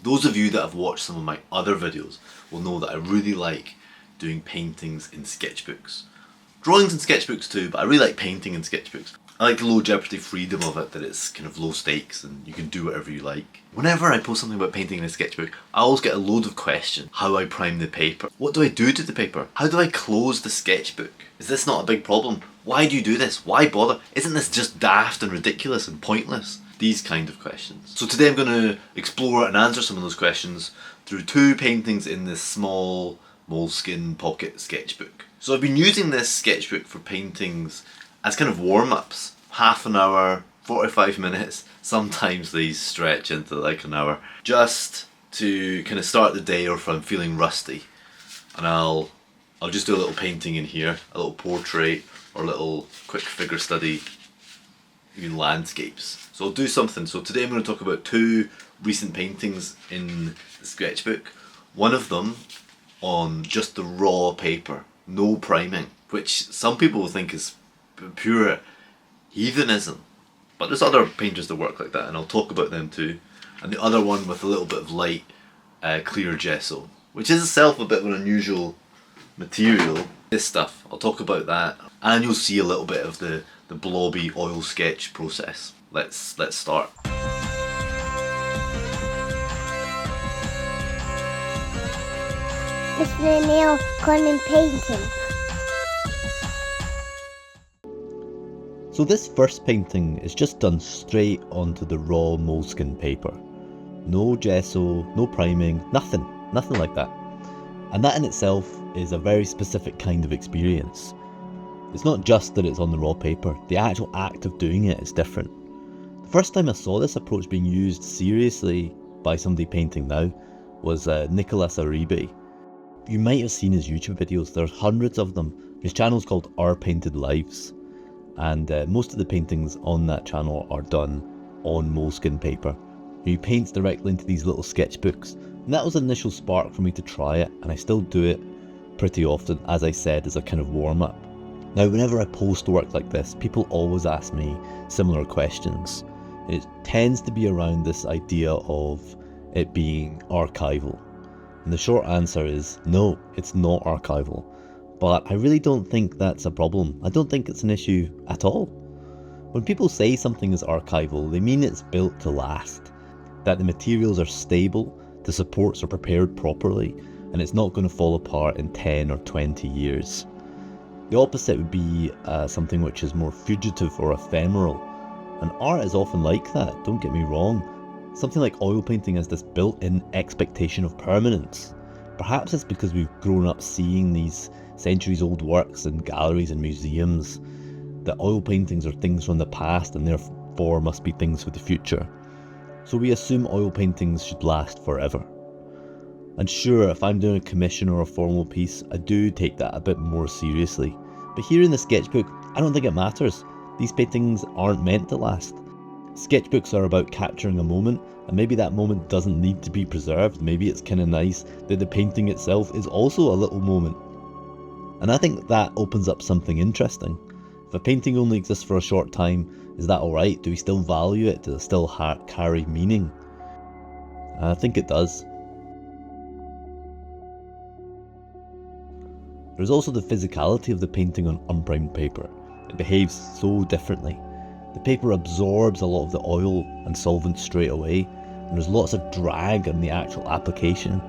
Those of you that have watched some of my other videos will know that I really like doing paintings in sketchbooks. Drawings in sketchbooks too, but I really like painting in sketchbooks. I like the low jeopardy freedom of it, that it's kind of low stakes and you can do whatever you like. Whenever I post something about painting in a sketchbook, I always get a load of questions. How I prime the paper? What do I do to the paper? How do I close the sketchbook? Is this not a big problem? Why do you do this? Why bother? Isn't this just daft and ridiculous and pointless? These kind of questions. So today I'm going to explore and answer some of those questions through two paintings in this small Moleskine pocket sketchbook. So I've been using this sketchbook for paintings as kind of warm-ups. Half an hour, 45 minutes, sometimes these stretch into like an hour, just to kind of start the day or if I'm feeling rusty. And I'll just do a little painting in here, a little portrait or a little quick figure study, even landscapes. So I'll do something. So today I'm going to talk about two recent paintings in the sketchbook. One of them on just the raw paper, no priming, which some people will think is pure heathenism, but there's other painters that work like that and I'll talk about them too. And the other one with a little bit of light clear gesso, which is itself a bit of an unusual material. This stuff, I'll talk about that, and you'll see a little bit of the blobby oil sketch process. Let's start. Mr. Neil Conning painting. So this first painting is just done straight onto the raw Moleskine paper. No gesso, no priming, nothing like that. And that in itself is a very specific kind of experience. It's not just that it's on the raw paper, the actual act of doing it is different. The first time I saw this approach being used seriously by somebody painting now was Nicolas Aribe. You might have seen his YouTube videos, there's hundreds of them. His channel's called Our Painted Lives. And most of the paintings on that channel are done on Moleskine paper. He paints directly into these little sketchbooks, and that was the initial spark for me to try it, and I still do it pretty often, as I said, as a kind of warm-up. Now whenever I post work like this, people always ask me similar questions. It tends to be around this idea of it being archival, and the short answer is no, it's not archival. But I really don't think that's a problem. I don't think it's an issue at all. When people say something is archival, they mean it's built to last, that the materials are stable, the supports are prepared properly, and it's not going to fall apart in 10 or 20 years. The opposite would be something which is more fugitive or ephemeral, and art is often like that, don't get me wrong. Something like oil painting has this built-in expectation of permanence. Perhaps it's because we've grown up seeing these centuries-old works in galleries and museums, that oil paintings are things from the past and therefore must be things for the future. So we assume oil paintings should last forever. And sure, if I'm doing a commission or a formal piece, I do take that a bit more seriously. But here in the sketchbook, I don't think it matters. These paintings aren't meant to last. Sketchbooks are about capturing a moment, and maybe that moment doesn't need to be preserved. Maybe it's kind of nice that the painting itself is also a little moment. And I think that opens up something interesting. If a painting only exists for a short time, is that alright? Do we still value it? Does it still carry meaning? I think it does. There's also the physicality of the painting on unprimed paper. It behaves so differently. The paper absorbs a lot of the oil and solvent straight away, and there's lots of drag on the actual application.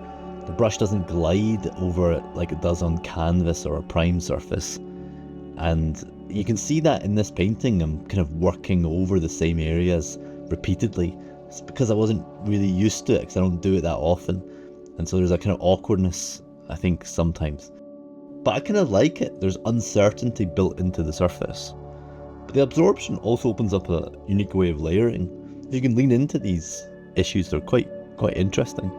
The brush doesn't glide over it like it does on canvas or a prime surface. And you can see that in this painting. I'm kind of working over the same areas repeatedly. It's because I wasn't really used to it, because I don't do it that often. And so there's a kind of awkwardness, I think, sometimes. But I kind of like it. There's uncertainty built into the surface. But the absorption also opens up a unique way of layering. If you can lean into these issues, they're quite interesting.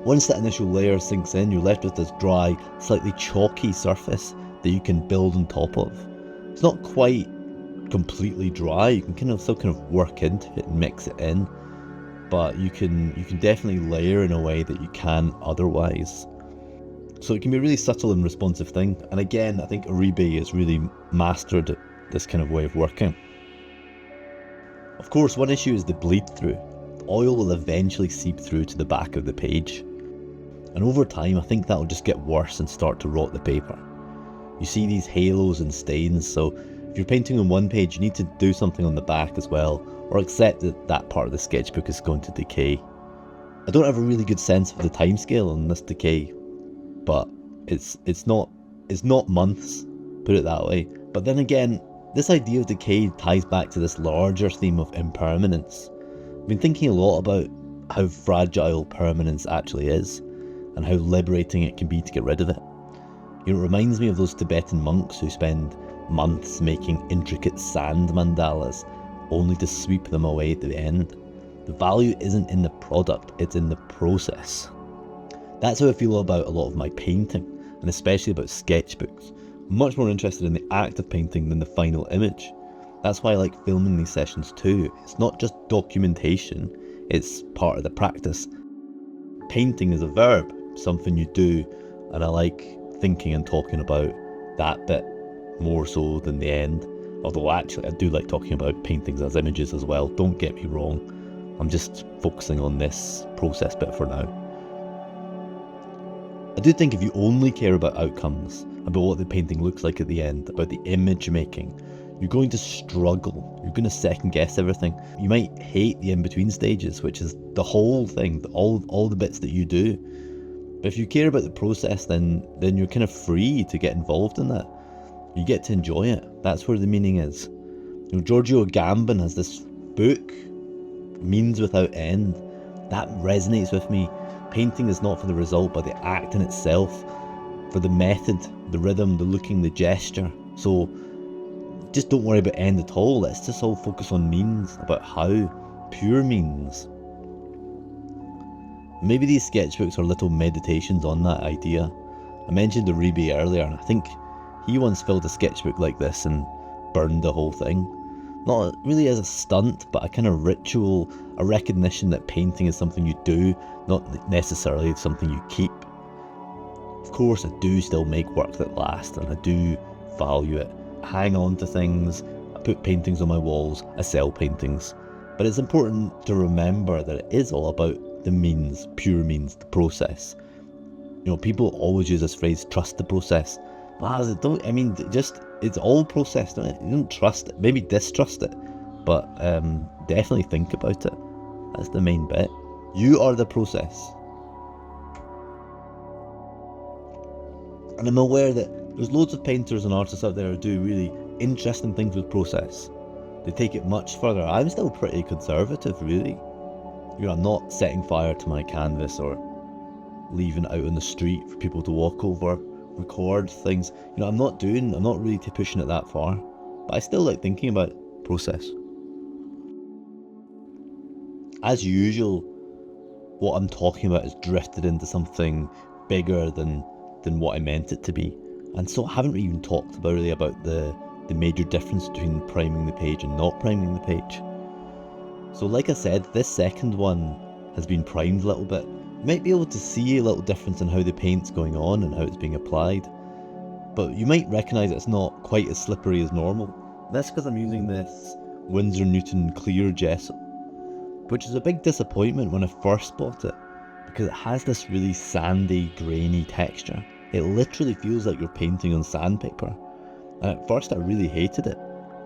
Once that initial layer sinks in, you're left with this dry, slightly chalky surface that you can build on top of. It's not quite completely dry, you can still work into it and mix it in, but you can definitely layer in a way that you can otherwise. So it can be a really subtle and responsive thing, and again, I think Aribe has really mastered this kind of way of working. Of course, one issue is the bleed through. oil will eventually seep through to the back of the page. And over time, I think that'll just get worse and start to rot the paper. You see these halos and stains, so if you're painting on one page, you need to do something on the back as well, or accept that that part of the sketchbook is going to decay. I don't have a really good sense of the timescale on this decay, but it's not months, put it that way. But then again, this idea of decay ties back to this larger theme of impermanence. I've been thinking a lot about how fragile permanence actually is, and how liberating it can be to get rid of it. You know, it reminds me of those Tibetan monks who spend months making intricate sand mandalas, only to sweep them away at the end. The value isn't in the product, it's in the process. That's how I feel about a lot of my painting, and especially about sketchbooks. I'm much more interested in the act of painting than the final image. That's why I like filming these sessions too. It's not just documentation, it's part of the practice. Painting is a verb, something you do, and I like thinking and talking about that bit more so than the end. Although actually I do like talking about paintings as images as well, don't get me wrong. I'm just focusing on this process bit for now. I do think if you only care about outcomes, about what the painting looks like at the end, about the image making, you're going to struggle. You're going to second guess everything. You might hate the in-between stages, which is the whole thing, all the bits that you do. But if you care about the process, then you're kind of free to get involved in that. You get to enjoy it. That's where the meaning is. You know, Giorgio Agamben has this book, Means Without End. That resonates with me. Painting is not for the result, but the act in itself, for the method, the rhythm, the looking, the gesture. So just don't worry about end at all. Let's just all focus on means, about how, pure means. Maybe these sketchbooks are little meditations on that idea. I mentioned Uribe earlier, and I think he once filled a sketchbook like this and burned the whole thing. Not really as a stunt, but a kind of ritual, a recognition that painting is something you do, not necessarily something you keep. Of course, I do still make work that lasts, and I do value it. I hang on to things, I put paintings on my walls, I sell paintings. But it's important to remember that it is all about the means, pure means, the process. You know, people always use this phrase, trust the process. It's all process, don't it? You don't trust it, maybe distrust it, but definitely think about it. That's the main bit. You are the process. And I'm aware that there's loads of painters and artists out there who do really interesting things with process. They take it much further. I'm still pretty conservative, really. You know, I'm not setting fire to my canvas or leaving it out on the street for people to walk over, record things. You know, I'm not really pushing it that far. But I still like thinking about process. As usual, what I'm talking about has drifted into something bigger than what I meant it to be. And so I haven't even talked really about the major difference between priming the page and not priming the page. So like I said, this second one has been primed a little bit. You might be able to see a little difference in how the paint's going on and how it's being applied. But you might recognise it's not quite as slippery as normal. That's because I'm using this Winsor Newton clear gesso, which is a big disappointment when I first bought it, because it has this really sandy, grainy texture. It literally feels like you're painting on sandpaper. And at first I really hated it.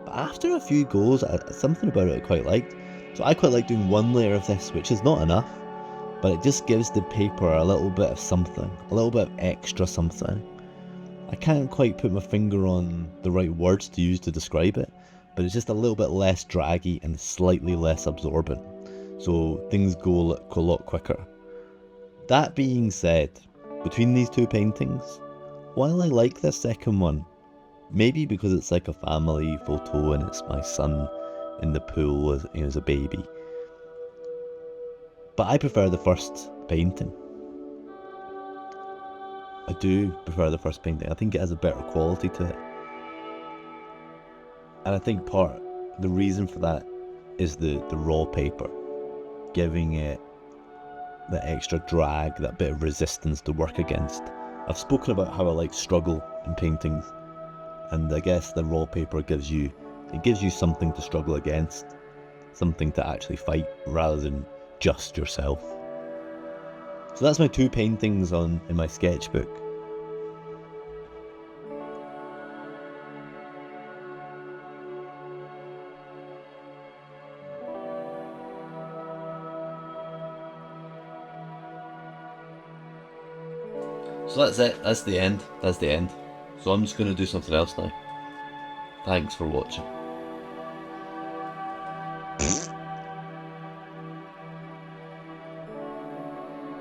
But after a few goes, something about it I quite liked. So I quite like doing one layer of this, which is not enough, but it just gives the paper a little bit of something, a little bit of extra something. I can't quite put my finger on the right words to use to describe it, but it's just a little bit less draggy and slightly less absorbent. So things go a lot quicker. That being said, between these two paintings, while I like this second one, maybe because it's like a family photo and it's my son in the pool as a baby, but I prefer the first painting. I do prefer the first painting. I think it has a better quality to it. And I think the reason for that is the raw paper, giving it that extra drag, that bit of resistance to work against. I've spoken about how I like struggle in paintings, and I guess the raw paper gives you something to struggle against, something to actually fight, rather than just yourself. So that's my 2 paintings in my sketchbook. So that's it, that's the end. So I'm just going to do something else now. Thanks for watching.